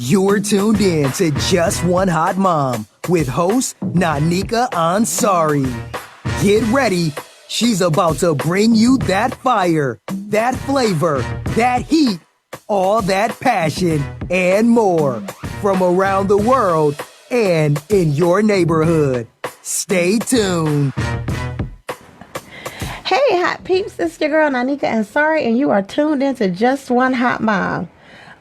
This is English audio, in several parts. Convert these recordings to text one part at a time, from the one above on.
You're tuned in to Just One Hot Mom with host Nanika Ansari. Get ready. She's about to bring you that fire, that flavor, that heat, all that passion, and more from around the world and in your neighborhood. Stay tuned. Hey, hot peeps, it's your girl Nanika Ansari, and you are tuned into Just One Hot Mom.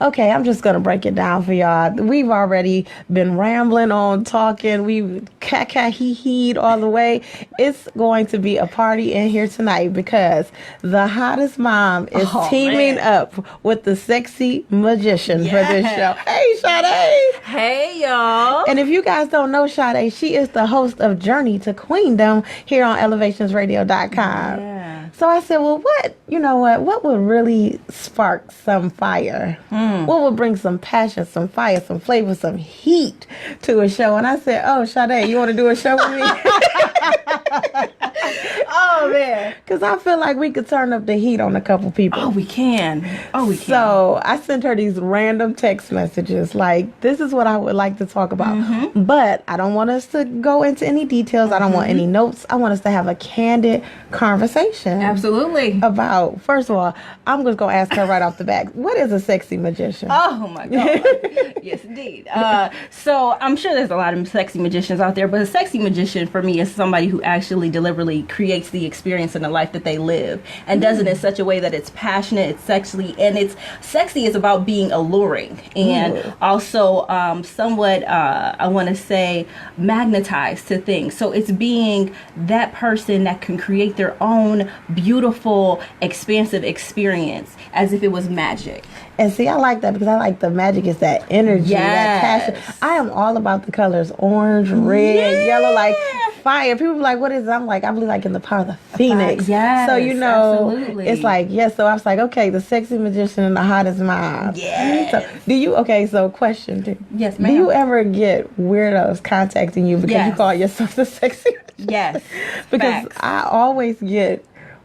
Okay, I'm just going to break it down for y'all. We've already been rambling on, talking. We've hee-heed all the way. It's going to be a party in here tonight because the hottest mom is teaming up with the sexy magician for this show. Hey, Shadae. Hey, y'all. And if you guys don't know Shadae, she is the host of Journey to Queendom here on elevationsradio.com. Yeah. So I said, well, what would really spark some fire? What would bring some passion, some fire, some flavor, some heat to a show? And I said, oh, Shadae, you want to do a show with me? Oh, man. Because I feel like we could turn up the heat on a couple people. Oh, we can. So I sent her these random text messages like, this is what I would like to talk about. Mm-hmm. But I don't want us to go into any details. Mm-hmm. I don't want any notes. I want us to have a candid conversation. Absolutely. About, first of all, I'm just going to ask her right off the bat, what is a sexy magician? Oh, my God. Yes, indeed. So I'm sure there's a lot of sexy magicians out there, but a sexy magician for me is somebody who actually deliberately creates the experience in the life that they live and does it in such a way that it's passionate, it's sexually, and it's sexy is about being alluring and also somewhat, I want to say, magnetized to things. So it's being that person that can create their own beautiful, expansive experience as if it was magic. And see, I like that because I like the magic is that energy, that passion. I am all about the colors orange, red, yellow, like fire. People be like, what is it? I'm like, I believe like in the power of the phoenix. Yes, so, absolutely. It's like, yes. So I was like, okay, the sexy magician and the hottest mom. Yes. So question too. Yes, ma'am. Do you ever get weirdos contacting you because you call yourself the sexy magician? Yes. Because Facts. I always get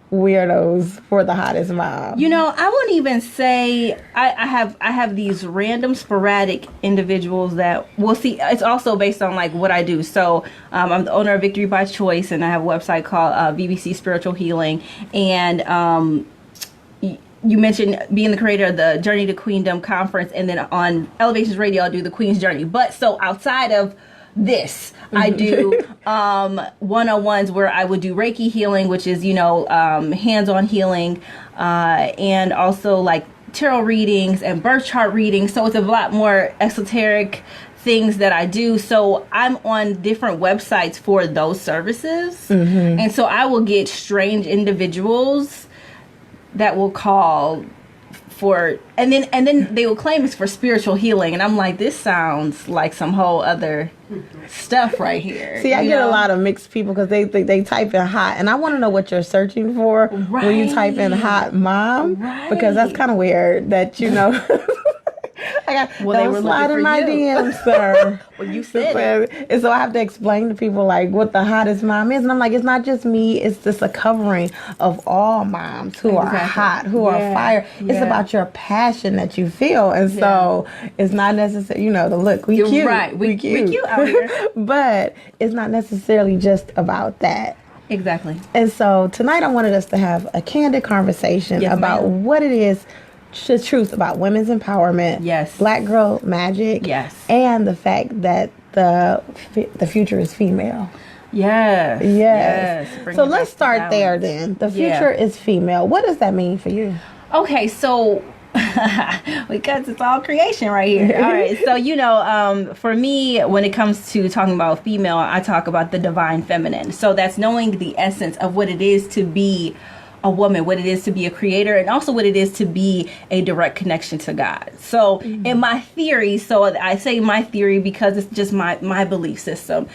weirdos for the hottest mom. You know, I wouldn't even say I have these random sporadic individuals that we'll see. It's also based on like what I do. So I'm the owner of Victory by Choice, and I have a website called VBC Spiritual Healing. And you mentioned being the creator of the Journey to Queendom conference, and then on Elevations Radio I do the Queen's Journey. But so outside of this, I do one-on-ones where I would do Reiki healing, which is, hands-on healing, and also like tarot readings and birth chart readings. So it's a lot more esoteric things that I do. So I'm on different websites for those services. Mm-hmm. And so I will get strange individuals that will call for, and then they will claim it's for spiritual healing, and I'm like, this sounds like some whole other stuff right here. See, I get a lot of mixed people because they type in hot, and I want to know what you're searching for when you type in hot mom, because that's kind of weird that they were slide in my DMs, sir. Well, you said it. And so I have to explain to people like what the hottest mom is, and I'm like, it's not just me. It's just a covering of all moms who are hot, who are fire. It's about your passion that you feel, and so it's not necessarily, the look. You're cute, right. we cute. We cute out here, but it's not necessarily just about that. Exactly. And so tonight I wanted us to have a candid conversation about what it is. The truth about women's empowerment, Black girl magic, and the fact that the future is female. Yes. So let's start there then. The future is female. What does that mean for you? Okay, so because it's all creation right here. All right, so for me, when it comes to talking about female, I talk about the divine feminine. So that's knowing the essence of what it is to be a woman, what it is to be a creator, and also what it is to be a direct connection to God. So in my theory, so I say my theory because it's just my belief system.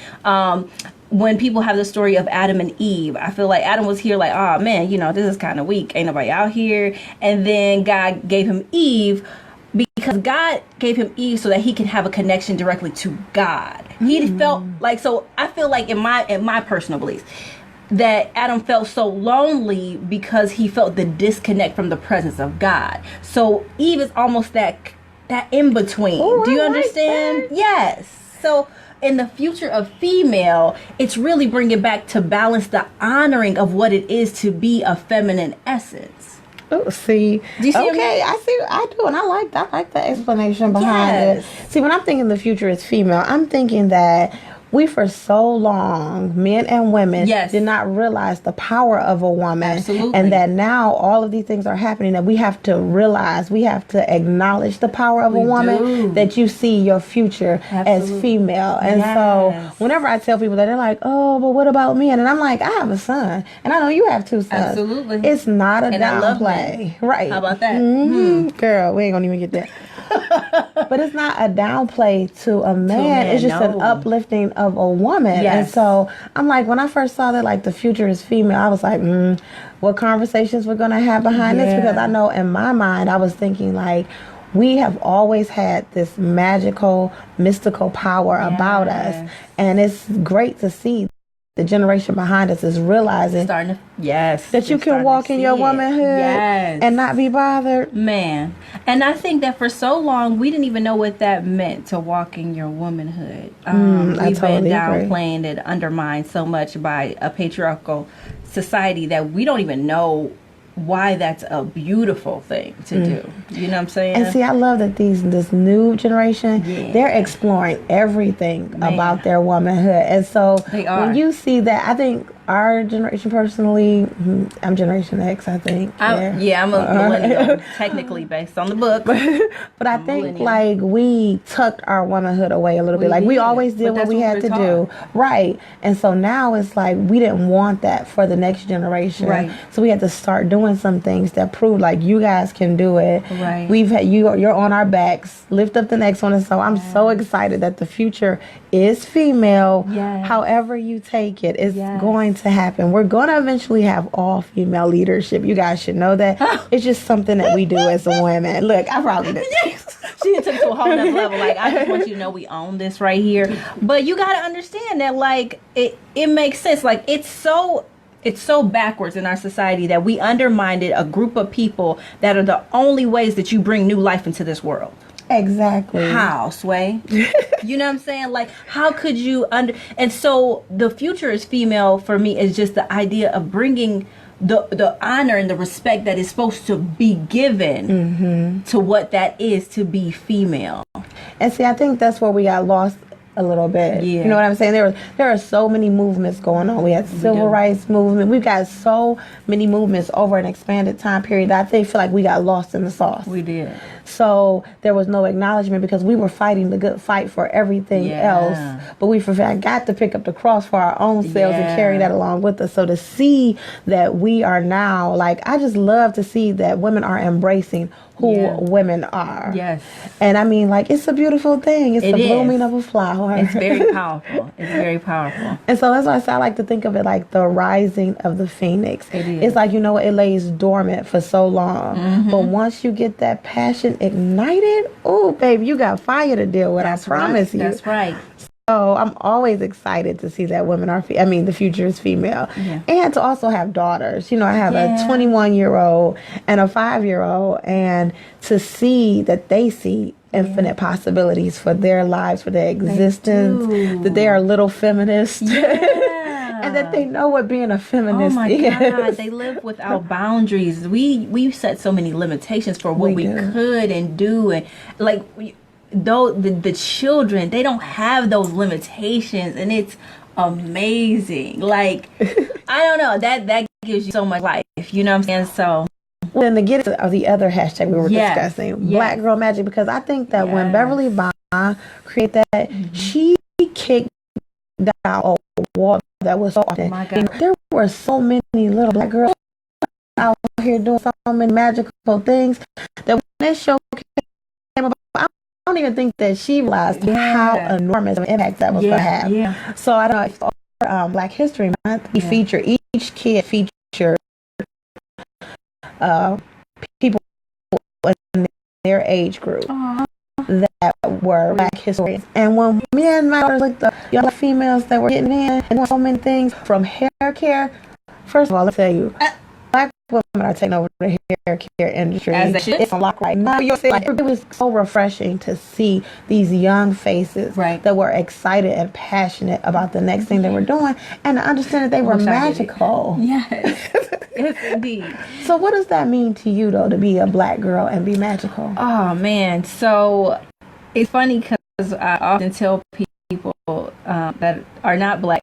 When people have the story of Adam and Eve, I feel like Adam was here like, oh man, this is kind of weak. Ain't nobody out here. And then God gave him Eve because God gave him Eve so that he can have a connection directly to God. He felt like, so I feel like in my personal beliefs, that Adam felt so lonely because he felt the disconnect from the presence of God. So Eve is almost that that in between. Ooh, do you I like understand? that. Yes. So in the future of female, it's really bringing back to balance the honoring of what it is to be a feminine essence. Oh, see. Do you see what I Okay, mean? I see. I do, and I like the explanation behind Yes. it. See, when I'm thinking the future is female, I'm thinking that we for so long, men and women, Yes. did not realize the power of a woman. Absolutely. And that now all of these things are happening that we have to realize, we have to acknowledge the power of a We woman, do. that you see your future as Absolutely. female. And Yes. so whenever I tell people that, they're like, oh, but what about me? And I'm like, I have a son. And I know you have 2 sons. Absolutely. It's not a And I love downplay. Right. How about that? Mhm. Girl, we ain't gonna even get there. But it's not a downplay to a man. It's just an no. uplifting of a woman. Yes. And so I'm like, when I first saw that, like, the future is female, I was like, what conversations we're gonna have behind this? Yeah. Because I know in my mind, I was thinking like, we have always had this magical, mystical power about us. Yes. And it's great to see the generation behind us is realizing Starting to, yes. that you they're can starting walk to in see your it. womanhood Yes. and not be bothered. Man. And I think that for so long, we didn't even know what that meant to walk in your womanhood. I We've totally been agree. downplaying it, undermined so much by a patriarchal society that we don't even know why that's a beautiful thing to do. You know what I'm saying? And see, I love that this new generation, Yeah. they're exploring everything Man. about their womanhood. And so They are. when you see that, I think our generation personally, I'm Generation X, I think. I'm a millennial, technically based on the book. But I think millennial. like we tucked our womanhood away a little bit. We Like we did, always but did what that's we what had we're to do. Right. And so now it's like we didn't want that for the next generation. Right. So we had to start doing some things that prove like you guys can do it. Right. We've had you're on our backs. Lift up the next one. And so I'm so excited that the future is female. Yes. However you take it, it's Yes. going to happen. We're going to eventually have all female leadership. You guys should know that. It's just something that we do as women. Look, I probably did. She took it to a whole nother level. Like, I just want you to know we own this right here. But you got to understand that, like, it makes sense. Like, it's so backwards in our society that we undermined a group of people that are the only ways that you bring new life into this world. Exactly. How, Sway? You know what I'm saying? Like, how could you and so the future is female for me is just the idea of bringing the honor and the respect that is supposed to be given to what that is to be female. And see, I think that's where we got lost a little bit. Yeah. You know what I'm saying? There are so many movements going on. We had civil rights movement. We've got so many movements over an expanded time period that I feel like we got lost in the sauce. We did. So there was no acknowledgement because we were fighting the good fight for everything else. But we forgot to pick up the cross for our own selves and carry that along with us. So to see that we are now, like, I just love to see that women are embracing who women are. Yes. And I mean, like, it's a beautiful thing. It's It the is. blooming of a flower. It's very powerful. It's very powerful. And so that's why I say I like to think of it like the rising of the phoenix. It is. It's like, you know, it lays dormant for so long. But once you get that passion ignited, oh, baby, you got fire to deal with. That's I promise right. you. That's right. So I'm always excited to see that women are, the future is female. Yeah. And to also have daughters. You know, I have a 21-year-old and a 5-year-old. And to see that they see infinite possibilities for their lives, for their existence, that they are little feminists. And that they know what being a feminist Oh my is. God, they live without boundaries. We set so many limitations for what we could and do, and like though the children, they don't have those limitations, and it's amazing. Like, I don't know, that gives you so much life. You know what I'm saying? So. Well, and to get into the other hashtag we were discussing, Black Girl Magic, because I think that when Beverly Bond created that, she kicked down a wall that was so often. Oh my God. There were so many little black girls out here doing so many magical things that when this show came about, I don't even think that she realized how enormous of an impact that was going to have. Yeah. So I don't know, for Black History Month, we feature each kid featured people in their age group that were Black historians. And when me and my daughters looked up young females that were getting in and doing so many things from hair care, first of all, let's tell you, Black women are taking over the hair care industry. As they should. It's a lot right now. Like, it was so refreshing to see these young faces that were excited and passionate about the next thing they were doing, and to understand that they were magical. Yes. Yes, indeed. So what does that mean to you, though, to be a black girl and be magical? Oh, man. So it's funny because I often tell people that are not black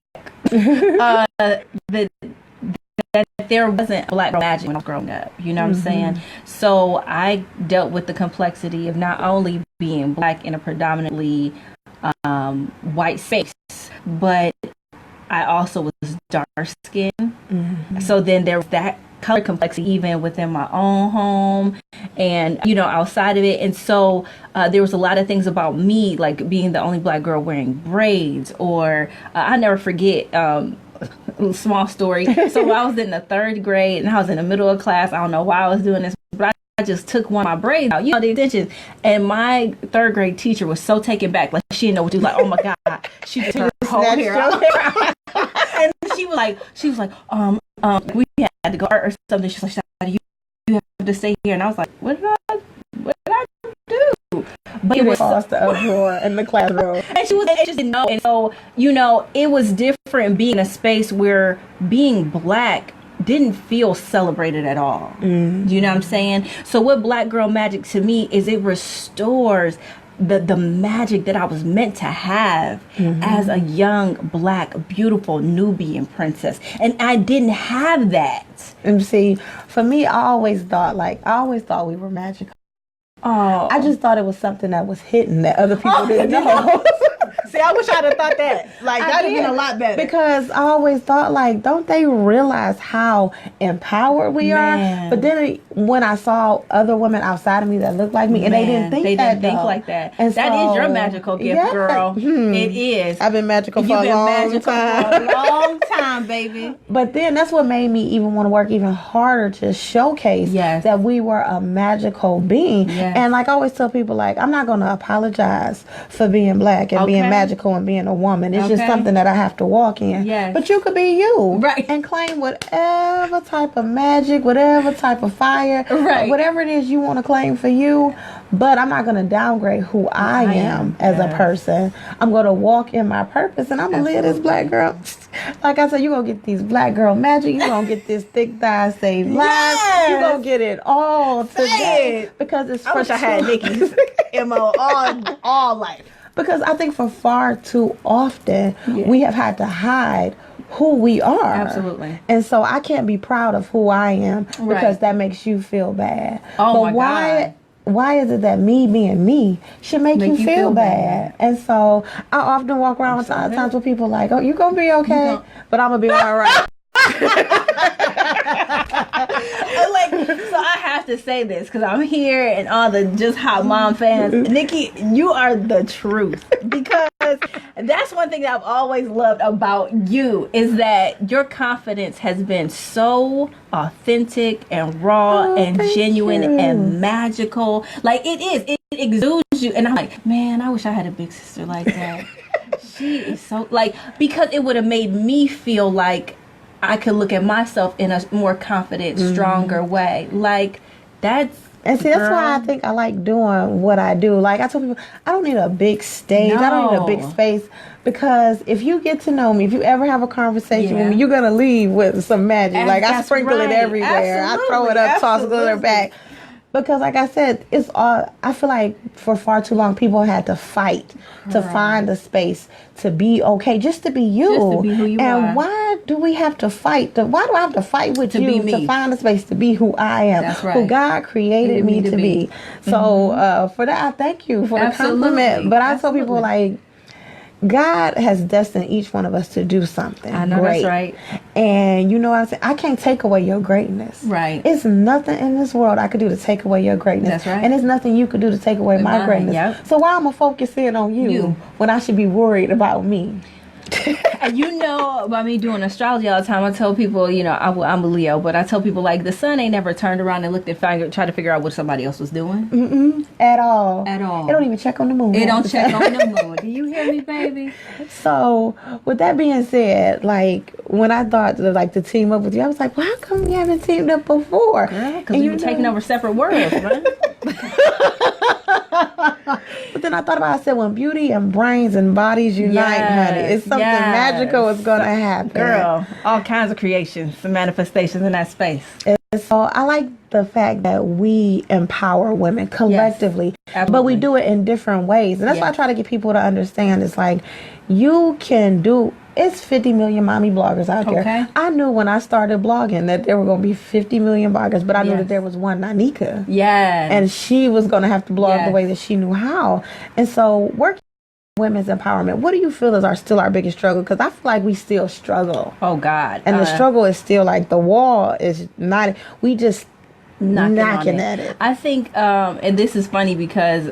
that there wasn't black magic when I was growing up. You know what I'm saying? So I dealt with the complexity of not only being black in a predominantly white space, but I also was dark skinned. So then there was that color complexity even within my own home and, you know, outside of it. And so there was a lot of things about me, like being the only black girl wearing braids, or I never forget, small story. So I was in the 3rd grade and I was in the middle of class. I don't know why I was doing this, but I just took one of my braids out, you know, the extensions. And my 3rd grade teacher was so taken back, like she didn't know what to do. Like, oh my God, she just her whole hair out. And she was like, we had to go or something. She's like, Shadae, you have to stay here. And I was like, what did I do? But it was caused the uproar in the classroom. And she just didn't know. And so, you know, it was different being in a space where being black didn't feel celebrated at all. You know what I'm saying? So what Black Girl Magic to me is it restores the magic that I was meant to have as a young, black, beautiful Nubian princess. And I didn't have that. And see, for me, I always thought we were magical. Oh, I just thought it was something that was hidden that other people didn't know. See, I wish I'd have thought that. Like, that'd have been a lot better. Because I always thought, like, don't they realize how empowered we are? But then when I saw other women outside of me that looked like me, and they didn't think like that. And that is your magical gift, girl. It is. I've been magical for a long time. For a long time, baby. But then that's what made me even want to work even harder to showcase that we were a magical being. And like I always tell people, like, I'm not going to apologize for being black and being magical and being a woman. It's just something that I have to walk in. But you could be you. And claim whatever type of magic, whatever type of fire, whatever it is you want to claim for you. But I'm not going to downgrade who I am as a person. I'm going to walk in my purpose, and I'm going to live this black girl. Like I said, you're going to get these black girl magic. You're going to get this thick thigh saved lives. You're going to get it all today. Because it's I wish I had Nikki's MO all life. Because I think for far too often, we have had to hide who we are. Absolutely. And so I can't be proud of who I am because that makes you feel bad. Oh, but my God. Why is it that me being me should make you feel bad? And so I often walk around with times where people are like, oh, you gonna be okay? But I'm gonna be all right. So I have to say this because I'm here and all the just hot mom fans. Nikki, you are the truth, because that's one thing that I've always loved about you is that your confidence has been so authentic and raw and genuine and magical. Like it exudes you, and I'm like, man, I wish I had a big sister like that. She is so because it would have made me feel like I could look at myself in a more confident, stronger way. Like, that's... And see, that's why I think I like doing what I do. Like, I tell people, I don't need a big stage. I don't need a big space. Because if you get to know me, if you ever have a conversation with me, you're going to leave with some magic. And like, I sprinkle it everywhere. I throw it up, toss it back. Because like I said, it's all, I feel like for far too long, people had to fight to find a space to be okay, just to be you. Just to be who you are. And why do we have to fight? Why do I have to fight with you to find a space to be who I am? That's right. Who God created me to be. So for that, I thank you for the compliment. But I tell people, like, God has destined each one of us to do something. I know great. That's right. And you know what I'm saying? I can't take away your greatness. Right. It's nothing in this world I could do to take away your greatness. That's right. And it's nothing you could do to take away my greatness. Yep. So why am I focusing on you when I should be worried about me? And you know, by me doing astrology all the time, I tell people, you know, I'm a Leo, but I tell people like the sun ain't never turned around and looked and tried to figure out what somebody else was doing. At all. At all. It don't even check on the moon. It don't check on the moon. Do you hear me, baby? So, with that being said, like, when I thought to team up with you, I was like, well, how come we haven't teamed up before? Girl, because you were taking over separate worlds, right? But then I thought about it, I said, when beauty and brains and bodies unite, honey, it's something magical is going to happen. Girl, all kinds of creations and manifestations in that space. And so I like the fact that we empower women collectively, but we do it in different ways. And that's why I try to get people to understand. It's like, you can do, it's 50 million mommy bloggers out there. I knew when I started blogging that there were going to be 50 million bloggers, but I knew that there was one Nanika. And she was going to have to blog the way that she knew how. And so working women's empowerment, what do you feel is still our biggest struggle? Because I feel like we still struggle. Oh God. And the struggle is still like the wall is not, we just knocking at it. I think, and this is funny because,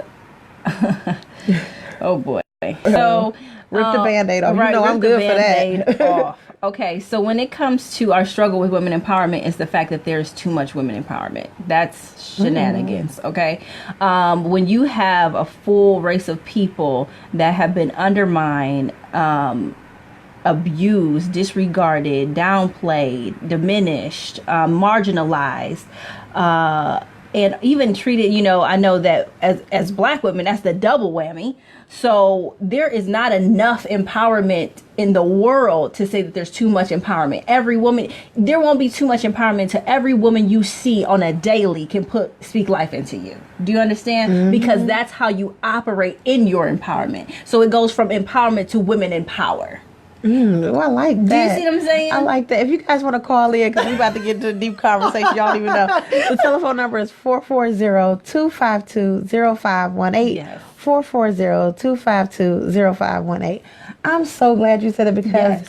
oh boy. So, rip the Band-Aid off. You know I'm good for that. Off. Okay, so when it comes to our struggle with women empowerment, it's the fact that there's too much women empowerment. That's shenanigans, okay? When you have a full race of people that have been undermined, abused, disregarded, downplayed, diminished, marginalized, and even treated, you know, I know that as black women, that's the double whammy. So there is not enough empowerment in the world to say that there's too much empowerment. Every woman, there won't be too much empowerment to every woman you see on a daily can speak life into you. Do you understand? Because that's how you operate in your empowerment. So it goes from empowerment to women in power. Oh, I like that. Do you see what I'm saying? I like that. If you guys want to call in, because we're about to get into a deep conversation, y'all don't even know. The telephone number is 440-252-0518. Yes. 440-252-0518. I'm so glad you said it because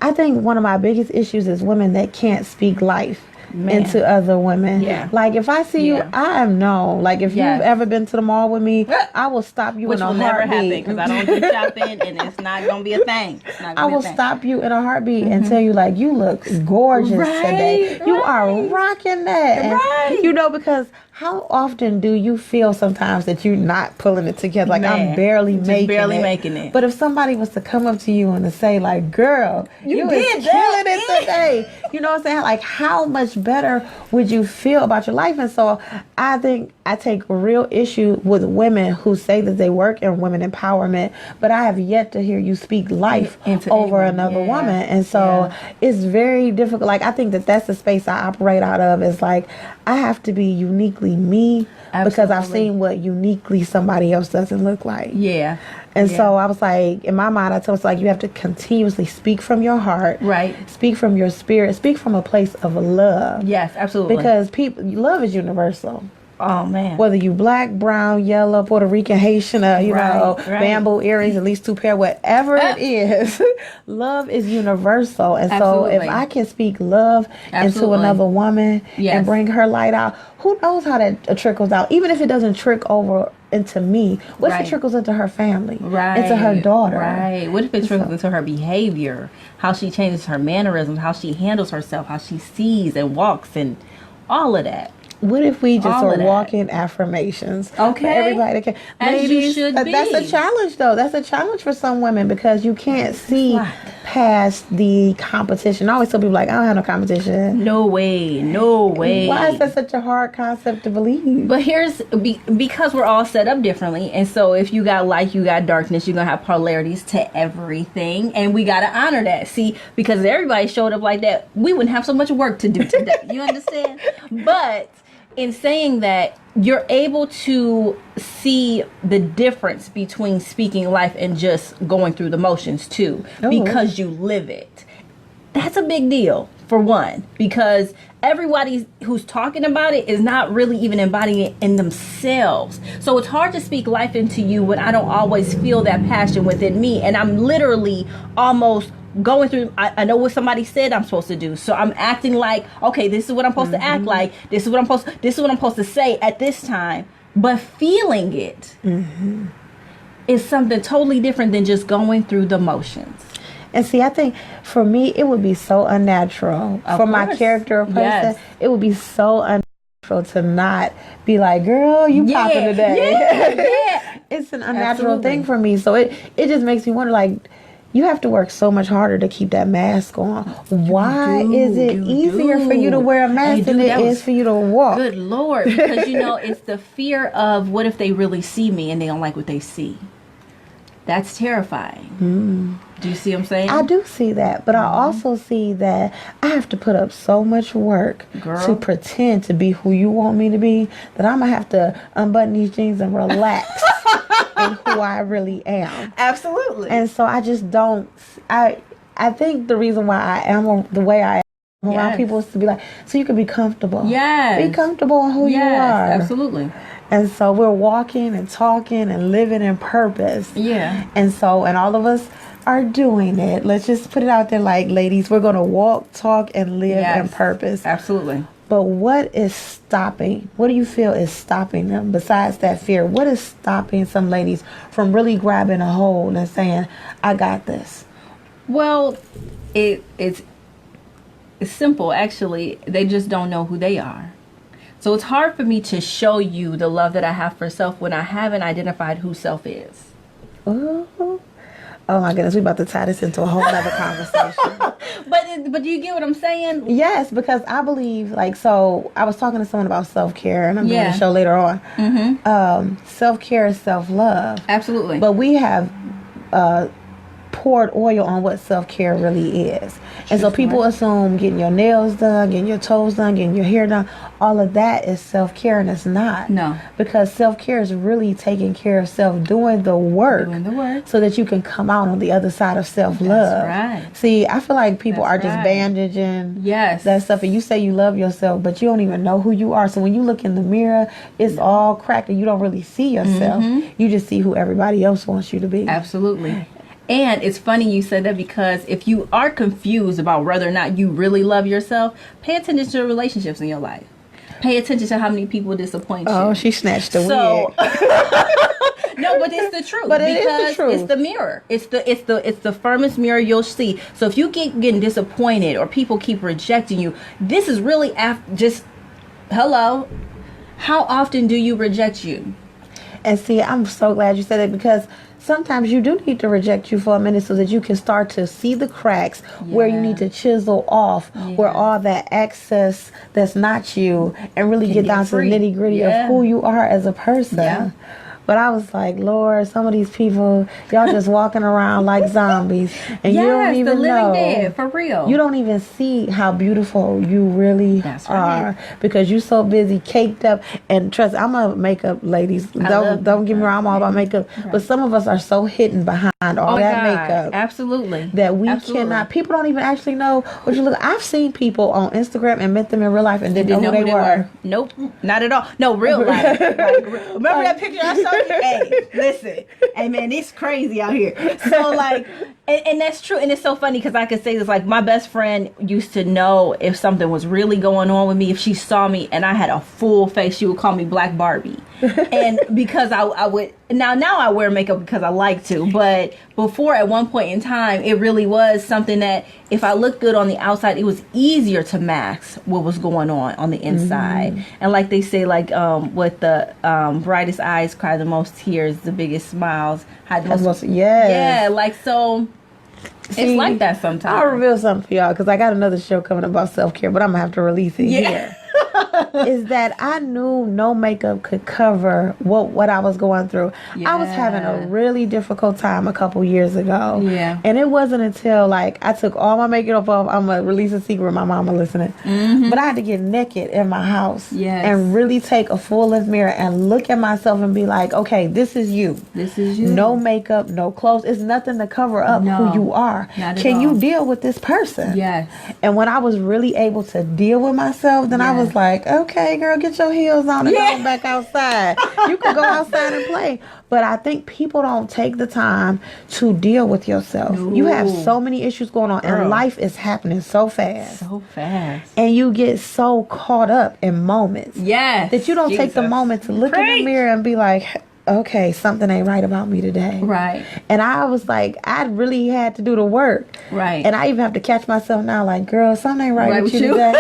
I think one of my biggest issues is women that can't speak life into other women. Like if I see you, I am known. Like if you've ever been to the mall with me, I will stop you in a heartbeat. Which will never happen because I don't do shopping and it's not going to be a thing. I will stop you in a heartbeat and tell you like, you look gorgeous today. You are rocking that. And, you know, because how often do you feel sometimes that you're not pulling it together? Like I'm barely making it. But if somebody was to come up to you and to say like, girl, you is killing it today. You know what I'm saying? Like how much better would you feel about your life? And so I think I take real issue with women who say that they work in women empowerment, but I have yet to hear you speak life over another woman. And so it's very difficult. Like I think that that's the space I operate out of, is like I have to be uniquely me because I've seen what uniquely somebody else doesn't look like. And so I was like, in my mind, I told myself, like, you have to continuously speak from your heart. Speak from your spirit. Speak from a place of love. Yes, absolutely. Because love is universal. Oh, man. Whether you black, brown, yellow, Puerto Rican, Haitian, bamboo earrings, at least 2 pair, whatever it is, love is universal. And so if I can speak love into another woman and bring her light out, who knows how that trickles out? Even if it doesn't trickle over into me, what if it trickles into her family, into her daughter? What if it trickles into her behavior, how she changes her mannerisms, how she handles herself, how she sees and walks and all of that? What if we just are walking affirmations? Okay. Everybody can. Ladies, that's a challenge though. That's a challenge for some women because you can't see past the competition. I always tell people like, I don't have no competition. No way. No way. Why is that such a hard concept to believe? But here's, because we're all set up differently. And so if you got light, you got darkness, you're going to have polarities to everything. And we got to honor that. See, because if everybody showed up like that, we wouldn't have so much work to do today. You understand? But in saying that, you're able to see the difference between speaking life and just going through the motions too, because you live it. That's a big deal, for one, because everybody who's talking about it is not really even embodying it in themselves. So it's hard to speak life into you when I don't always feel that passion within me, and I'm literally almost going through, I know what somebody said I'm supposed to do, so I'm acting like, okay, this is what I'm supposed to act like, this is what I'm supposed to say at this time, but feeling it is something totally different than just going through the motions. And see, I think for me, it would be so unnatural for my character or person. Yes. It would be so unnatural to not be like, girl, you popping today. Yeah. It's an unnatural thing for me. So it just makes me wonder, like, you have to work so much harder to keep that mask on. Why is it easier for you to wear a mask than it is for you to walk? Good Lord. Because, it's the fear of what if they really see me and they don't like what they see. That's terrifying. Do you see what I'm saying? I do see that, but I also see that I have to put up so much work to pretend to be who you want me to be that I'm going to have to unbutton these jeans and relax in who I really am. Absolutely. And so I just don't, I think the reason why I am the way I am around people is to be like, so you can be comfortable. Yes. Be comfortable in who you are. Absolutely. And so we're walking and talking and living in purpose. Yeah. And all of us are doing it. Let's just put it out there, like, ladies, we're going to walk, talk, and live in purpose. Absolutely. But what is stopping? What do you feel is stopping them besides that fear? What is stopping some ladies from really grabbing a hold and saying, I got this? Well, it's simple, actually. They just don't know who they are. So it's hard for me to show you the love that I have for self when I haven't identified who self is. Ooh. Oh my goodness, we're about to tie this into a whole other conversation. But do you get what I'm saying? Yes, because I believe, so I was talking to someone about self-care, and I'm doing a show later on. Self-care is self-love. Absolutely. But we have poured oil on what self-care really is. And so people assume getting your nails done, getting your toes done, getting your hair done, all of that is self-care, and it's not. No. Because self-care is really taking care of self, doing the work. So that you can come out on the other side of self-love. That's right. See, I feel like people are just bandaging that stuff. And you say you love yourself, but you don't even know who you are. So when you look in the mirror, it's all cracked and you don't really see yourself. You just see who everybody else wants you to be. Absolutely. And it's funny you said that, because if you are confused about whether or not you really love yourself, pay attention to the relationships in your life. Pay attention to how many people disappoint you. Oh, she snatched the wig. No, but it's the truth. But it is the truth. It's the mirror. It's the firmest mirror you'll see. So if you keep getting disappointed or people keep rejecting you, this is really hello. How often do you reject you? And see, I'm so glad you said it, because sometimes you do need to reject you for a minute so that you can start to see the cracks where you need to chisel off, where all that excess that's not you, and really get down to the nitty gritty of who you are as a person. Yeah. But I was like, Lord, some of these people, y'all just walking around like zombies. And you don't even know. Dead, for real. You don't even see how beautiful you really are. Because you're so busy, caked up. And trust, I'm a makeup ladies. Don't get me wrong, I'm all about makeup. Right. But some of us are so hidden behind all that makeup. Absolutely. That we cannot, people don't even actually know what you look. I've seen people on Instagram and met them in real life and didn't know who they were. Nope, not at all. No, real life. Remember that picture I saw? Hey, listen. Hey, man, it's crazy out here. So, and that's true. And it's so funny because I could say this, my best friend used to know if something was really going on with me. If she saw me and I had a full face, she would call me Black Barbie. And because I would, now I wear makeup because I like to. But before, at one point in time, it really was something that if I looked good on the outside, it was easier to mask what was going on the inside. And like they say, with the brightest eyes cry the most tears, the biggest smiles hide the most. So. See, it's like that sometimes. I'll reveal something for y'all because I got another show coming about self-care, but I'm going to have to release it here. Is that I knew no makeup could cover what I was going through. I was having a really difficult time a couple years ago. Yeah. And it wasn't until I took all my makeup off. I'm going to release a secret, my mama listening. But I had to get naked in my house and really take a full-length mirror and look at myself and be like, okay, this is you. This is you. No makeup, no clothes. It's nothing to cover up who you are. Can you deal with this person? Yes. And when I was really able to deal with myself, then I was like, okay, girl, get your heels on and go back outside. You can go outside and play. But I think people don't take the time to deal with yourself. Ooh. You have so many issues going on, and life is happening so fast. So fast. And you get so caught up in moments. Yes. That you don't take the moment to look in the mirror and be like, okay, something ain't right about me today. Right. And I was like, I really had to do the work. Right. And I even have to catch myself now, like, girl, something ain't right with you today.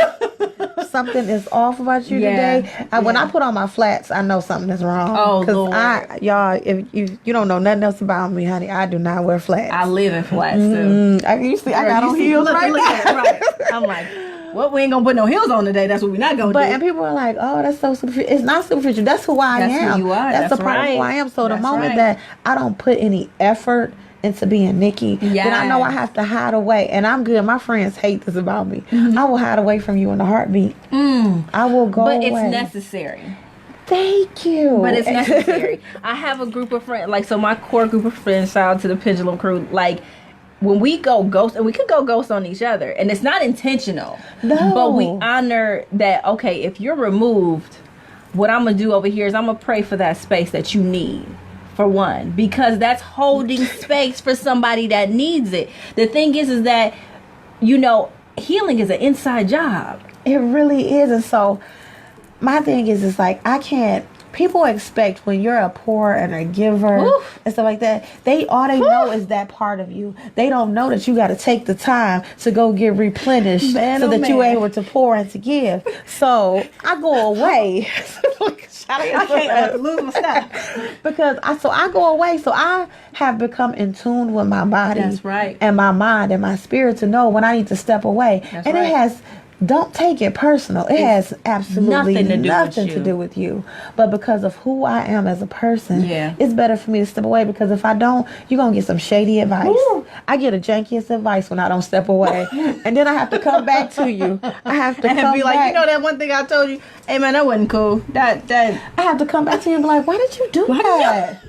Something is off about you today. When I put on my flats, I know something is wrong. Oh, Lord. Y'all, if you don't know nothing else about me, honey, I do not wear flats. I live in flats, too. I got on heels right now. Right. I'm like, well, we ain't gonna put no heels on today. That's what we're not gonna do. And people are like, oh, that's so superficial. It's not superficial. That's who I am. That's who you are. That's the part of who I am. So the moment that I don't put any effort into being Nikki, then I know I have to hide away. And I'm good. My friends hate this about me. I will hide away from you in a heartbeat. I will go away. But it's necessary. Thank you. But it's necessary. I have a group of friends, like, so my core group of friends, shout out to the Pendulum Crew, like, when we go ghost, and we could go ghost on each other, and it's not intentional. No. But we honor that, okay, if you're removed, what I'm going to do over here is I'm going to pray for that space that you need, for one, because that's holding space for somebody that needs it. The thing is that, you know, healing is an inside job. It really is. And so my thing is, it's like, I can't, people expect when you're a poor and a giver and stuff like that, all they know is that part of you. They don't know that you got to take the time to go get replenished so that you're able to pour and to give. So I go away. I can't lose my stuff. Because I go away. So I have become in tune with my body. That's right. And my mind and my spirit to know when I need to step away. That's and right. it has, don't take it personal. It has absolutely nothing to do with you. But because of who I am as a person, it's better for me to step away, because if I don't, you're going to get some shady advice. I get a jankiest advice when I don't step away. And then I have to come back to you. I have to come be like, back. you know that one thing I told you? Hey, man, that wasn't cool. That I have to come back to you and be like, why did you do that?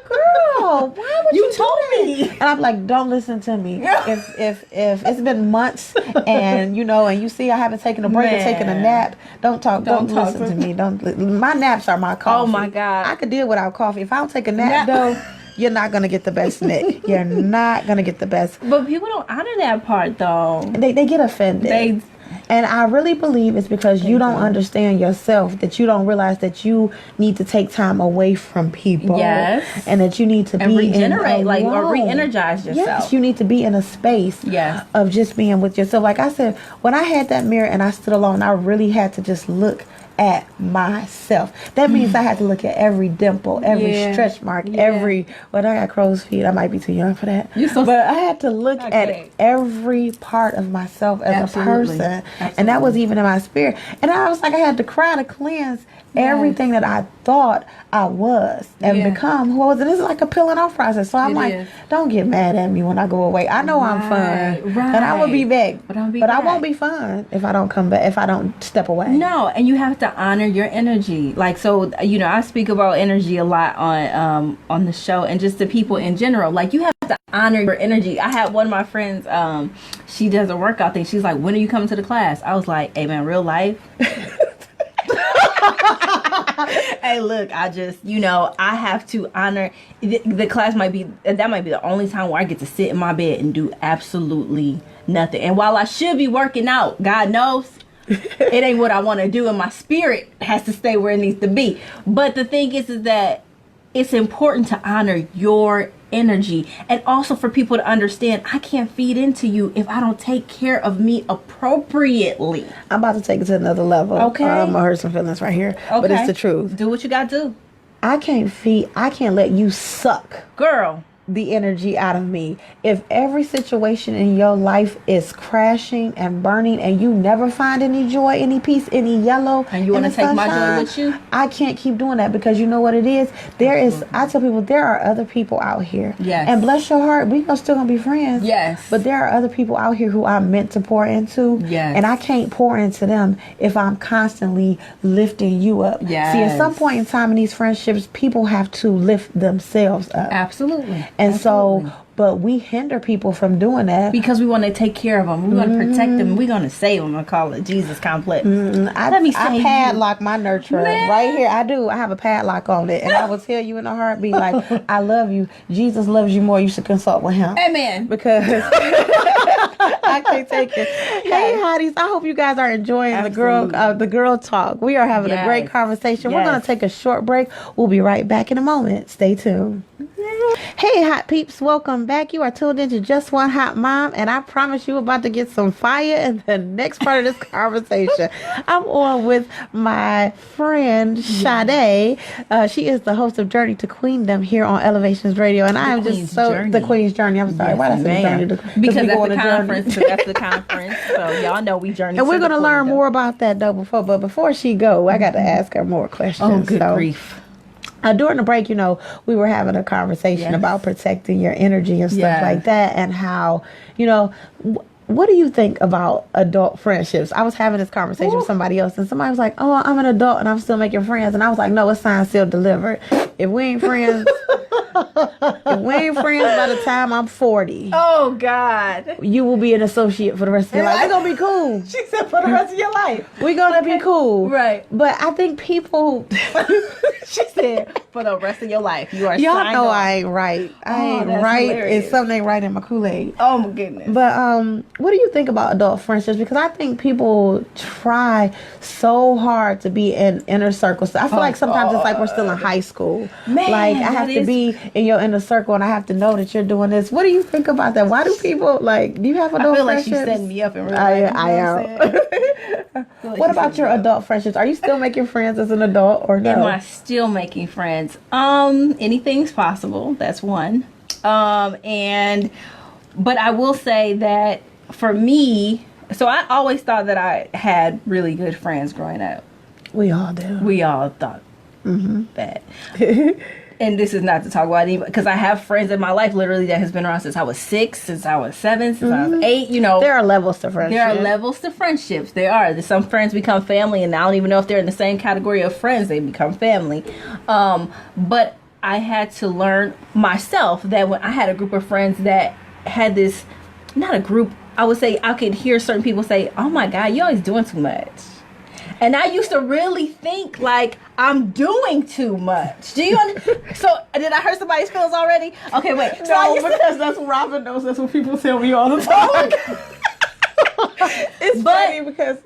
Girl, why would you told me? And I'm like, don't listen to me. If it's been months and and you see I haven't taken a break or taken a nap, don't listen to me. My naps are my coffee. Oh my God. I could deal without coffee. If I don't take a nap though, you're not gonna get the best Nick. You're not gonna get the best. But people don't honor that part though. They get offended. And I really believe it's because you don't understand yourself, that you don't realize that you need to take time away from people. Yes. And that you need to be regenerate, or re-energize yourself. Yes, you need to be in a space of just being with yourself. Like I said, when I had that mirror and I stood alone, I really had to just look at myself. That means I had to look at every dimple, every stretch mark, I got crow's feet. I might be too young for that. But I had to look at every part of myself as a person. And that was even in my spirit. And I was like, I had to cry to cleanse everything that I thought I was and become who I was. And this is like a peeling off process. So I'm don't get mad at me when I go away. I know I'm fun. And I will be back. But I won't be fun if I don't come back, if I don't step away. No, and you have to honor your energy. Like, so, I speak about energy a lot on the show, and just the people in general. Like, you have to honor your energy. I had one of my friends, she does a workout thing. She's like, when are you coming to the class? I was like, hey man, real life. Hey, look, I just, I have to honor the class. Might be the only time where I get to sit in my bed and do absolutely nothing. And while I should be working out, God knows it ain't what I want to do, and my spirit has to stay where it needs to be. But the thing is that it's important to honor your energy, and also for people to understand, I can't feed into you if I don't take care of me appropriately. I'm about to take it to another level. Okay. I'm gonna hurt some feelings right here, but it's the truth. Do what you gotta do. I can't let you suck, girl, the energy out of me. If every situation in your life is crashing and burning and you never find any joy, any peace, any yellow, and you want to take my joy with you, I can't keep doing that, because you know what it is? I tell people there are other people out here. Yes. And bless your heart, we still gonna be friends. Yes. But there are other people out here who I'm meant to pour into. Yes. And I can't pour into them if I'm constantly lifting you up. Yes. See, at some point in time in these friendships, people have to lift themselves up. Absolutely. And so but we hinder people from doing that. Because we want to take care of them. We want to protect them. We're going to save them. I call it Jesus complex. I padlock my nurturer right here. I do. I have a padlock on it. And I will tell you in a heartbeat, like, I love you. Jesus loves you more. You should consult with him. Amen. Because I can't take it. Hey, hotties. I hope you guys are enjoying the girl talk. We are having a great conversation. We're going to take a short break. We'll be right back in a moment. Stay tuned. Hey, hot peeps, welcome back. You are tuned into Just One Hot Mom, and I promise you about to get some fire in the next part of this conversation. I'm on with my friend Shadae. She is the host of Journey to Queendom here on Elevations Radio, and I am just the Queen's Journey. I'm sorry, why did I say Journey? Because that's the conference. That's the conference. So y'all know we journey. And we're going to learn more about that though. Before she go, I got to ask her more questions. Oh, good grief. During the break, we were having a conversation about protecting your energy and stuff like that, and how, what do you think about adult friendships? I was having this conversation with somebody else, and somebody was like, "Oh, I'm an adult and I'm still making friends," and I was like, "No, it's signed, sealed, delivered. If we ain't friends, by the time I'm 40, oh God, you will be an associate for the rest of your life. We're gonna be cool." She said, "For the rest of your life, we're gonna be cool." Right. But I think people. She said, "For the rest of your life, you are." Y'all signed know on. I ain't right. I ain't right. Hilarious. It's something ain't right in my Kool-Aid. Oh my goodness. But what do you think about adult friendships? Because I think people try so hard to be in inner circles. I feel like sometimes it's like we're still in high school. Man, like I have to be in your inner circle, and I have to know that you're doing this. What do you think about that? Why do people do you have adult friendships? I feel like she's setting me up in real life. I am. What about your adult friendships? Are you still making friends as an adult or no? Am I still making friends? Anything's possible. That's one. But I will say that for me, so I always thought that I had really good friends growing up. We all do. We all thought that. And this is not to talk about anybody, because I have friends in my life literally that has been around since I was 6, since I was 7, since I was 8. There are levels to friendship. There are levels to friendships. There are. Some friends become family, and I don't even know if they're in the same category of friends. They become family. But I had to learn myself that when I had a group of friends that had this, not a group, I would say I could hear certain people say, "Oh my God, you're always doing too much." And I used to really think like I'm doing too much. Do you understand? So did I hurt somebody's feelings already? Okay, wait. So no, because that's what Robin knows. That's what people tell me all the time. It's funny because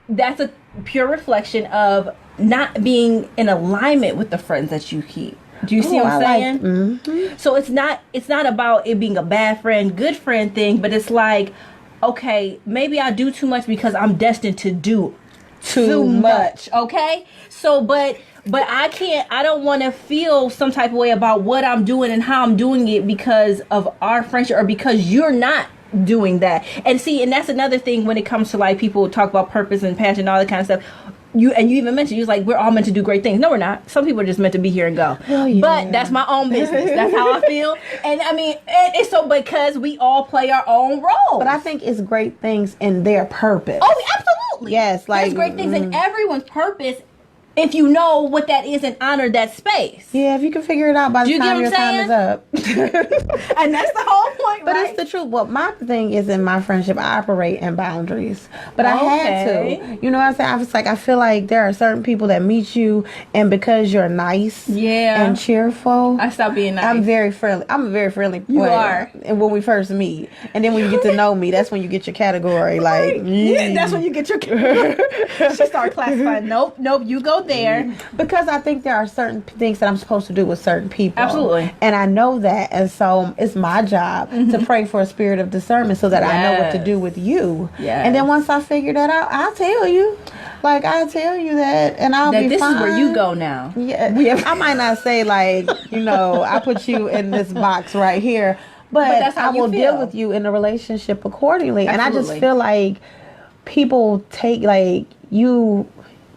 that's a pure reflection of not being in alignment with the friends that you keep. Do you see what I'm saying? So it's not about it being a bad friend, good friend thing, but it's like, okay, maybe I do too much because I'm destined to do too much. Okay? So, but I don't want to feel some type of way about what I'm doing and how I'm doing it because of our friendship or because you're not doing that. And that's another thing when it comes to like people talk about purpose and passion and all that kind of stuff. You even mentioned, you was like, we're all meant to do great things. No, we're not. Some people are just meant to be here and go. Yeah. But that's my own business. That's how I feel. And I mean, it's so because we all play our own role. But I think it's great things in their purpose. Oh, absolutely. Yes, like there's great things in everyone's purpose if you know what that is and honor that space. Yeah, if you can figure it out by the time your time is up. And that's the whole point, but right? It's the truth. Well, my thing is in my friendship, I operate in boundaries. But I had to. You know what I'm saying? I was like, I feel like there are certain people that meet you, and because you're nice and cheerful. I stopped being nice. I'm very friendly. I'm a very friendly player. You are. And when we first meet. And then when you get to know me, that's when you get your category. Like, yeah, that's when you get your She started classifying. Nope, you go there. Because I think there are certain things that I'm supposed to do with certain people. Absolutely. And I know that. And so it's my job to pray for a spirit of discernment so that I know what to do with you. Yes. And then once I figure that out, I'll tell you. Like, I'll tell you that, and I'll be this fine. Is where you go now. Yeah. I might not say, like, I put you in this box right here. But that's how I will feel. deal with you in a relationship accordingly. Absolutely. And I just feel like people take, like, you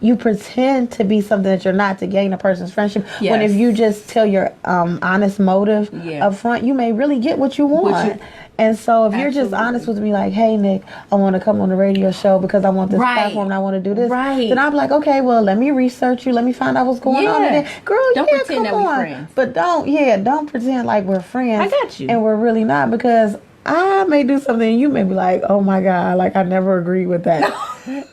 you pretend to be something that you're not to gain a person's friendship. Yes. When if you just tell your honest motive up front, you may really get what you want. And so if you're just honest with me, like, hey, Nick, I want to come on the radio show because I want this platform and I want to do this. Then I'm like, okay, well, let me research you. Let me find out what's going on. And then, girl, don't pretend that we're friends. But don't pretend like we're friends. I got you. And we're really not, because I may do something and you may be like, oh my God, like I never agreed with that.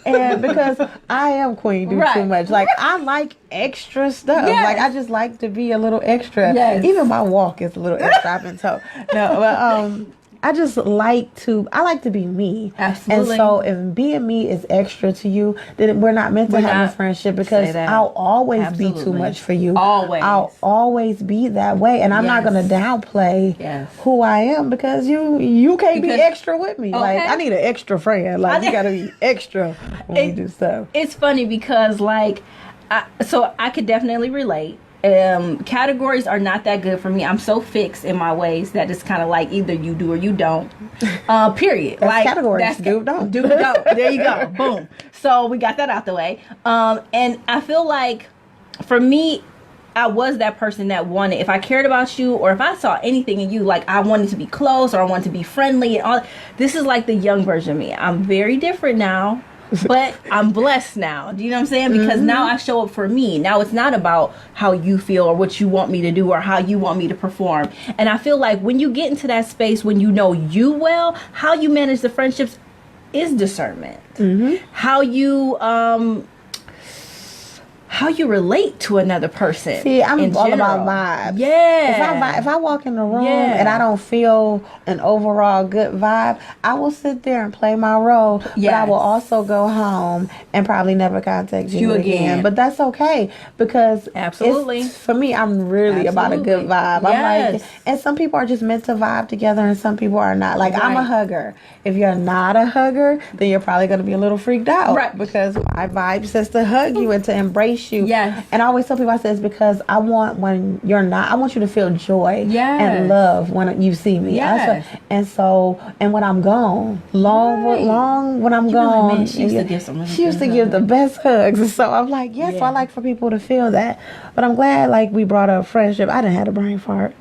And because I am queen do too much. Like I like extra stuff. Like I just like to be a little extra. Even my walk is a little extra. I've been told. No, but I just like to be me. Absolutely. And so if being me is extra to you, then we're not meant to have a friendship, because I'll always be too much for you. Always. I'll always be that way. And I'm not going to downplay who I am, because you can't be extra with me. Like I need an extra friend. Like you got to be extra when we do stuff. It's funny because like, so I could definitely relate. Categories are not that good for me. I'm so fixed in my ways that it's kind of like either you do or you don't. Period. That's like categories. That's do don't. Do don't. There you go. Boom. So we got that out the way. And I feel like for me, I was that person that wanted, if I cared about you or if I saw anything in you, like I wanted to be close or I wanted to be friendly and all. This is like the young version of me. I'm very different now. But I'm blessed now. Do you know what I'm saying? Because now I show up for me. Now it's not about how you feel or what you want me to do or how you want me to perform. And I feel like when you get into that space, when you know you well, how you manage the friendships is discernment. How you relate to another person. See, I'm all about vibes. Yeah. If I walk in the room and I don't feel an overall good vibe, I will sit there and play my role. But I will also go home and probably never contact you again. But that's okay, because for me, I'm really about a good vibe. I'm like, and some people are just meant to vibe together and some people are not. Like I'm a hugger. If you're not a hugger, then you're probably going to be a little freaked out. Right. Because my vibe says to hug you and to embrace you. Yes. And I always tell people, I say, it's because I want, when you're not, I want you to feel joy and love when you see me. Yes. And when I'm gone, long when I'm gone. Man, she used to give some She used to give the best hugs. So I'm like, so I like for people to feel that. But I'm glad like we brought up friendship. I didn't have a brain fart.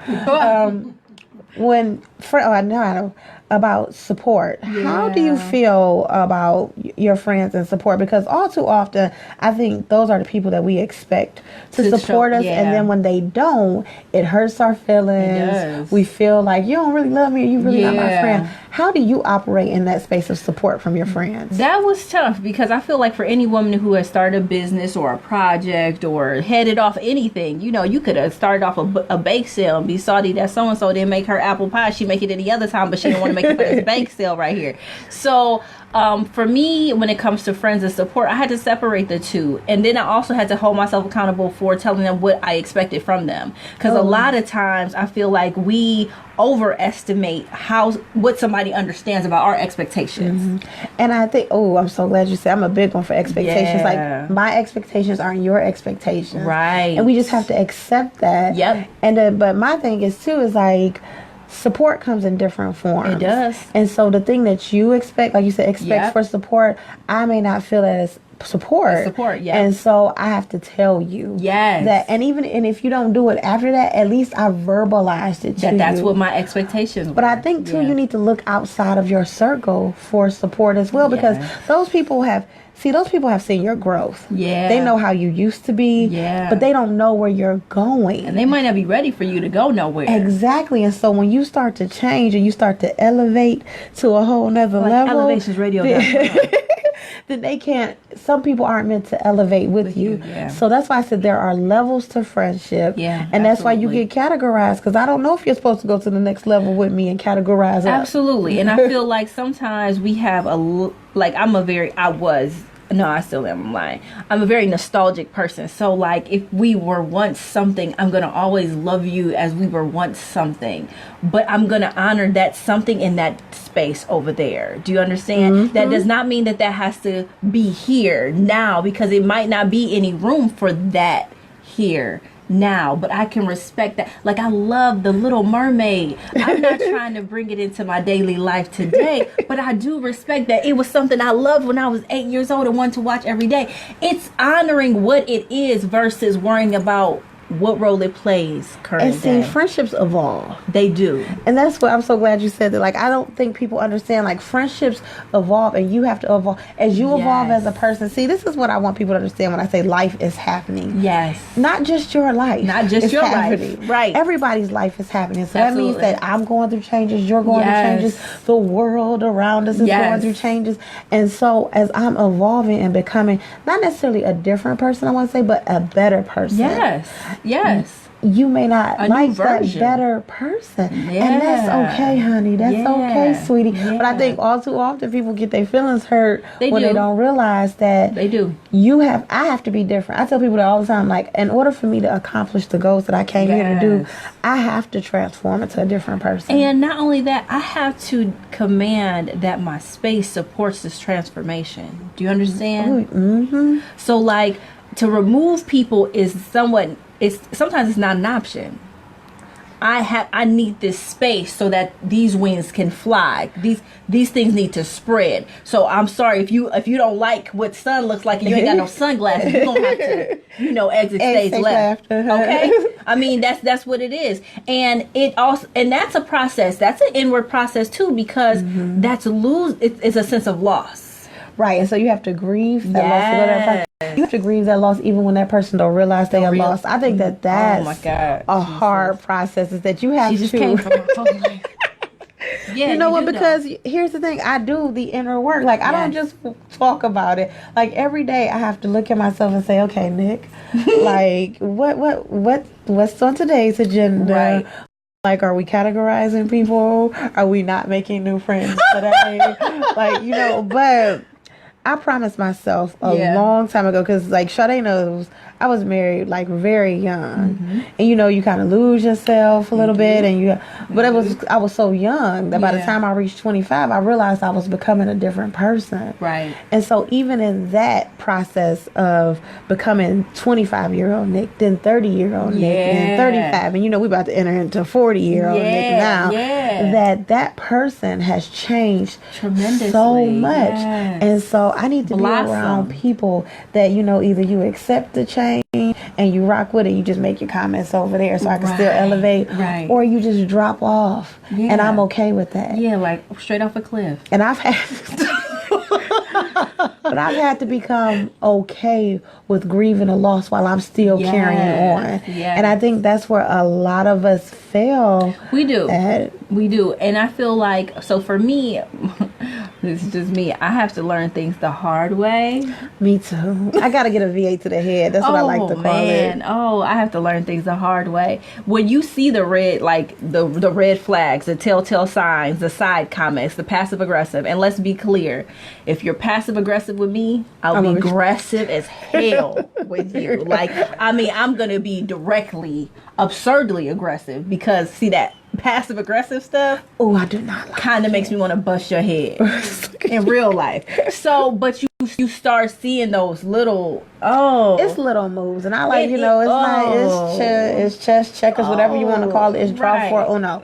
About support. How do you feel about your friends and support? Because all too often, I think those are the people that we expect to support us, and then when they don't, it hurts our feelings. We feel like you don't really love me, or you really not my friend. How do you operate in that space of support from your friends? That was tough, because I feel like for any woman who has started a business or a project or headed off anything, you know, you could have started off a bake sale and be salty that so-and-so didn't make her apple pie. She make it any other time, but she didn't want to make it for this bake sale right here. So for me, when it comes to friends and support, I had to separate the two. And then I also had to hold myself accountable for telling them what I expected from them. Because a lot of times I feel like we overestimate what somebody understands about our expectations. And I think, I'm so glad you said, I'm a big one for expectations. Like my expectations aren't your expectations. Right. And we just have to accept that. Yep. And but my thing is too, is like, support comes in different forms. It does. And so the thing that you expect, like you said, for support, I may not feel that as support. And so I have to tell you that, and if you don't do it after that, at least I verbalized it to you. That's what my expectations were. But I think too, you need to look outside of your circle for support as well, because those people have seen your growth. They know how you used to be. But they don't know where you're going. And they might not be ready for you to go nowhere. Exactly. And so when you start to change and you start to elevate to a whole nother level. Elevationsradio.com. Then some people aren't meant to elevate with you. So that's why I said there are levels to friendship. And that's why you get categorized, because I don't know if you're supposed to go to the next level with me and categorize Absolutely. And I feel like sometimes we have I still am. I'm lying. I'm a very nostalgic person. So, like, if we were once something, I'm going to always love you as we were once something. But I'm going to honor that something in that space over there. Do you understand? That does not mean that has to be here now, because it might not be any room for that here now, but I can respect that. Like, I love The Little Mermaid. I'm not trying to bring it into my daily life today, but I do respect that it was something I loved when I was 8 years old and wanted to watch every day. It's honoring what it is versus worrying about what role it plays current And day. see, friendships evolve. They do. And that's what I'm so glad you said that. Like, I don't think people understand, like, friendships evolve and you have to evolve as you evolve Yes. as a person. See, this is what I want people to understand when I say life is happening. Yes. Not just your life. Not just It's your happening. life. Right. Everybody's life is happening. So that means Absolutely. that I'm going through changes, you're going Yes. through changes, the world around us is Yes. going through changes. And so as I'm evolving and becoming not necessarily a different person, I want to say, but a better person. Yes. Yes. You may not A new like that version. better person. Yeah. And that's okay, honey. That's Yeah. okay, sweetie. But I Yeah. think all too often people get their feelings hurt They when do. they don't realize that They do. I have to be different. I tell people that all the time, like, in order for me to accomplish the goals that I came here to do, Yes. I have to transform into a different person. And not only that, I have to command that my space supports this transformation. Do you understand? Mm-hmm. So, like, to remove people is sometimes it's not an option. I need this space so that these wings can fly. These things need to spread. So I'm sorry if you don't like what sun looks like and you ain't got no sunglasses, you're gonna have to, exit stage left. Okay? I mean, that's what it is. And that's a process. That's an inward process too, because it's a sense of loss. Right, and so you have to grieve that loss to go to that person. You have to grieve that loss even when that person don't realize they are lost. I think that's Oh my God. a hard process, is that you have She just to. came from my whole life. Yeah, You know what? do Because here's the thing, I do the inner work. Like, I don't just talk about it. Like, every day I have to look at myself and say, okay, Nick, like, what's on today's agenda? Right. Like, are we categorizing people? Are we not making new friends today? But I promised myself a long time ago, because, like, Shadae knows, I was married, like, very young. And, you kind of lose yourself a little bit. But I was so young that by the time I reached 25, I realized I was becoming a different person. Right. And so even in that process of becoming 25-year-old Nick, then 30-year-old Nick, then 35, and we about to enter into 40-year-old Nick now, that person has changed Tremendously. so much. Yes. And so I need to be around people that, either you accept the change and you rock with it, you just make your comments over there so I can still elevate, or you just drop off, and I'm okay with that. Yeah, like straight off a cliff. And I've had but I've had to become okay with grieving a loss while I'm still carrying on. Yes. And I think that's where a lot of us fail. We do. At. We do. And I feel like, so for me, this is just me, I have to learn things the hard way. Me too. I got to get a V8 to the head. That's what I like to call it. Oh, I have to learn things the hard way. When you see the red, like the red flags, the telltale signs, the side comments, the passive aggressive, and let's be clear, if you're passive aggressive with me, I'll be aggressive as hell with you. Like, I mean, I'm going to be directly, absurdly aggressive, because see that passive aggressive stuff, Oh, I do not like kind of makes me want to bust your head in real life. So, but you start seeing those little it's little moves, and I like it's chess checkers, whatever you want to call it. It's draw for Uno.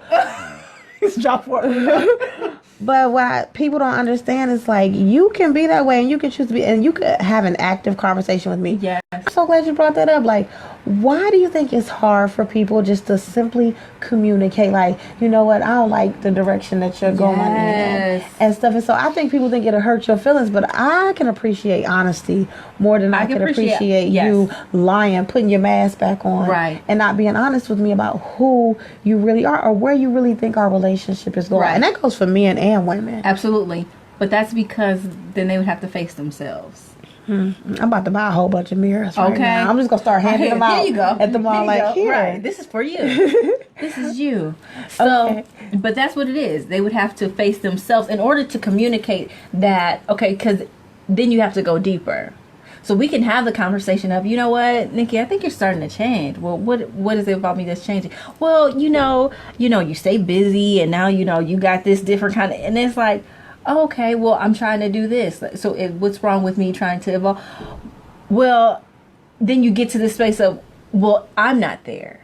It's draw for Uno. But what people don't understand is, like, you can be that way and you can choose to be, and you could have an active conversation with me. Yes. I'm so glad you brought that up. Like, why do you think it's hard for people just to simply communicate? Like, you know what, I don't like the direction that you're going in and stuff. And so I think people think it'll hurt your feelings, but I can appreciate honesty more than I can appreciate you lying, putting your mask back on, and not being honest with me about who you really are or where you really think our relationship is going. And that goes for men and women. Absolutely. But that's because then they would have to face themselves. I'm about to buy a whole bunch of mirrors right now. I'm just going to start handing them out at the mall. Here. Right. This is for you. This is you. So, but that's what it is. They would have to face themselves in order to communicate that, because then you have to go deeper. So we can have the conversation of, you know what, Nikki, I think you're starting to change. Well, what is it about me that's changing? Well, you stay busy, and now, you got this different kind of, and it's like, okay, well, I'm trying to do this. So what's wrong with me trying to evolve? Well, then you get to this space of, well, I'm not there.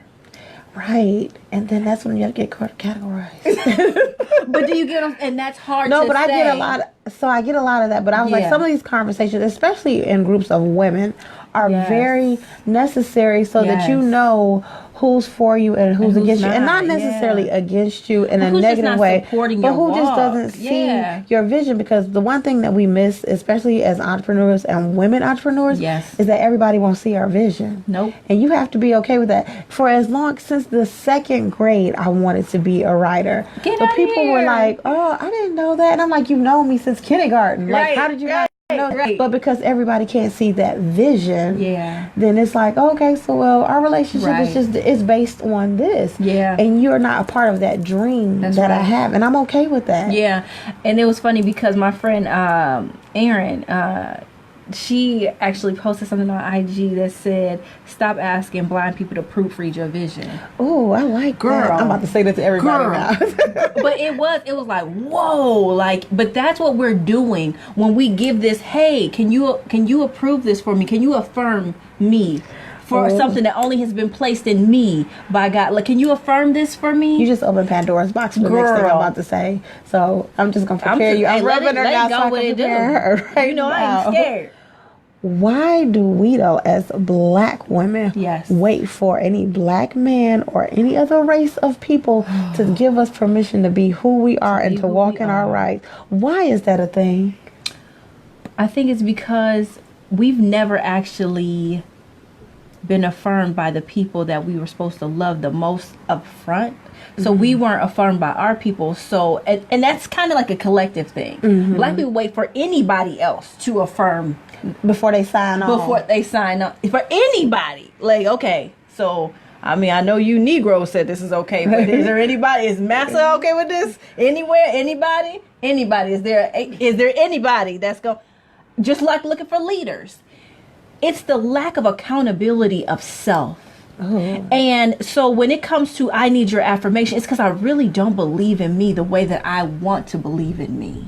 Right. And then that's when you have to get categorized. But do you get them? And that's hard No, to but say. I get a lot. So I get a lot of that. But I was like, some of these conversations, especially in groups of women, are very necessary so that you know who's for you and who's against you, and not necessarily against you in a negative way, but who just doesn't see your vision. Because the one thing that we miss, especially as entrepreneurs and women entrepreneurs, is that everybody won't see our vision. Nope. And you have to be okay with that. For as long since the second grade, I wanted to be a writer. But people were like, "Oh, I didn't know that," and I'm like, "You know me since kindergarten. Like, how did you not?" Right. But because everybody can't see that vision, then it's like, okay, so well, our relationship is just it's based on this, and you're not a part of that dream I have, and I'm okay with that. And it was funny because my friend Erin, she actually posted something on IG that said, "Stop asking blind people to proofread your vision." Oh, I like that. I'm about to say that to everybody now. But it was like, whoa, like, but that's what we're doing when we give this. Hey, can you approve this for me? Can you affirm me for something that only has been placed in me by God? Like, can you affirm this for me? You just opened Pandora's box for the next thing I'm about to say. So I'm just gonna prepare you. I'm rubbing her now so I can prepare her right now. I ain't scared. Why do we, though, as black women, wait for any black man or any other race of people to give us permission to be who we are and to walk in our rights? Why is that a thing? I think it's because we've never actually been affirmed by the people that we were supposed to love the most up front. So we weren't affirmed by our people. So, and that's kind of like a collective thing. Black people wait for anybody else to affirm before they sign on. For anybody. Like, okay, so I mean, I know you Negroes said this is okay, but is there anybody? Is Massa okay with this? Anywhere? Anybody? Is there anybody that's going? Just like looking for leaders, it's the lack of accountability of self. And so when it comes to I need your affirmation, it's because I really don't believe in me the way that I want to believe in me.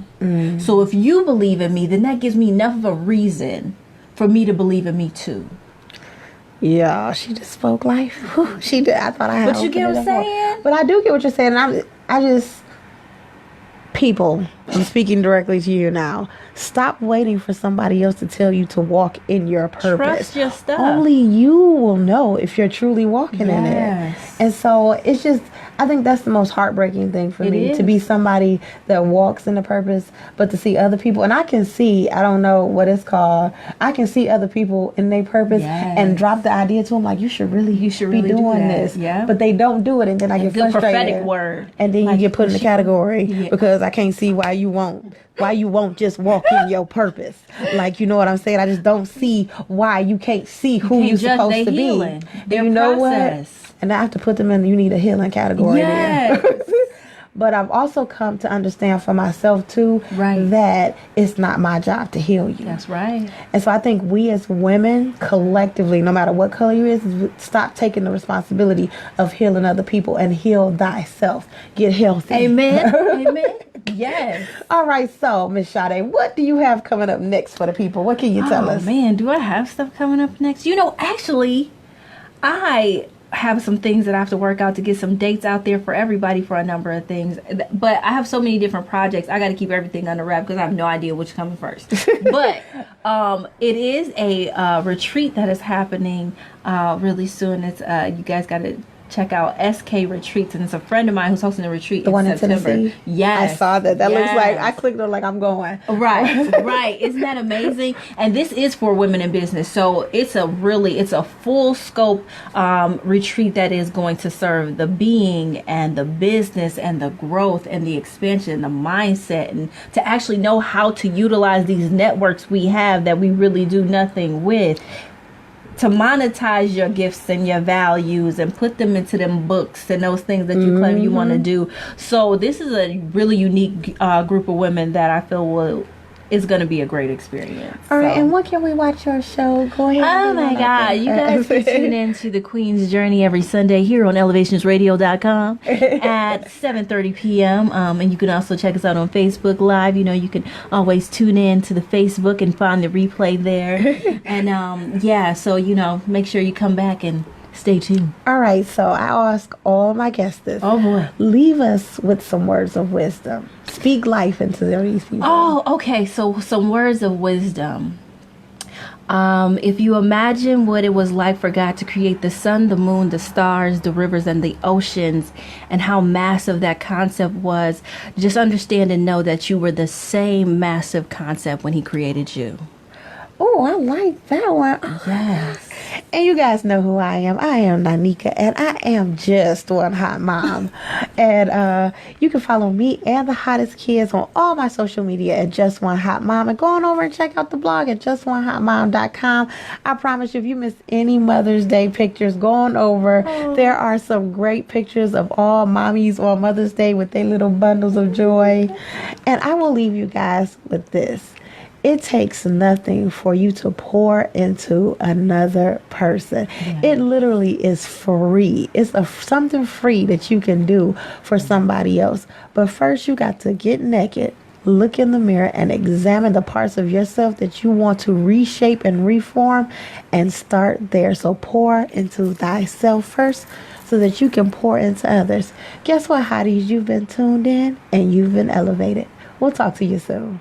So if you believe in me, then that gives me enough of a reason for me to believe in me too. Yeah, she just spoke life. She did. I thought I had. But you get what I'm saying? But I do get what you're saying. And I just people. I'm speaking directly to you now. Stop waiting for somebody else to tell you to walk in your purpose. Trust your stuff. Only you will know if you're truly walking in it. And so it's just, I think that's the most heartbreaking thing for me, to be somebody that walks in the purpose, but to see other people. And I can see, I don't know what it's called, I can see other people in their purpose and drop the idea to them like, you should really be doing this. But they don't do it, and then I get frustrated. Prophetic word. And then you get put in the category because I can't see why you won't just walk in your purpose. Like, you know what I'm saying? I just don't see why you can't see who you're supposed to be. Their you know process. what? And I have to put them in, you need a healing category there. But I've also come to understand for myself too that it's not my job to heal you. That's right. And so I think we as women collectively, no matter what color you is, stop taking the responsibility of healing other people and heal thyself. Get healthy. Amen. Amen. Yes. All right, so Miss Shadae, what do you have coming up next for the people? What can you tell us? Oh man, do I have stuff coming up next? You know, actually, I have some things that I have to work out to get some dates out there for everybody for a number of things. But I have so many different projects. I got to keep everything under wrap because I have no idea which coming first. But it is a retreat that is happening really soon. It's you guys got to check out SK Retreats, and it's a friend of mine who's hosting a retreat in September. Tennessee? Yes. I saw that. That looks like, I clicked on like I'm going. Right. Isn't that amazing? And this is for women in business. So it's a full scope retreat that is going to serve the being and the business and the growth and the expansion and the mindset, and to actually know how to utilize these networks we have that we really do nothing with, to monetize your gifts and your values and put them into them books and those things that you claim you want to do. So this is a really unique group of women that I feel is going to be a great experience. All right, and when can we watch your show? Go ahead. Oh my God, you guys can tune in to The Queen's Journey every Sunday here on elevationsradio.com at 7:30 p.m. And you can also check us out on Facebook Live. You know, you can always tune in to the Facebook and find the replay there. And so, you know, make sure you come back and Stay tuned. All right, so I ask all my guests this. Oh, boy. Leave us with some words of wisdom. Speak life into these people. Oh, okay. So some words of wisdom. If you imagine what it was like for God to create the sun, the moon, the stars, the rivers, and the oceans, and how massive that concept was, just understand and know that you were the same massive concept when he created you. Oh, I like that one. Yes. And you guys know who I am. I am Nanika, and I am just one hot mom. And you can follow me and the hottest kids on all my social media at Just One Hot Mom. And go on over and check out the blog at justonehotmom.com. I promise you, if you missed any Mother's Day pictures, go on over. There are some great pictures of all mommies on Mother's Day with their little bundles of joy. And I will leave you guys with this. It takes nothing for you to pour into another person. Yeah. It literally is free. It's something free that you can do for somebody else. But first, you got to get naked, look in the mirror, and examine the parts of yourself that you want to reshape and reform, and start there. So pour into thyself first so that you can pour into others. Guess what, hotties? You've been tuned in and you've been elevated. We'll talk to you soon.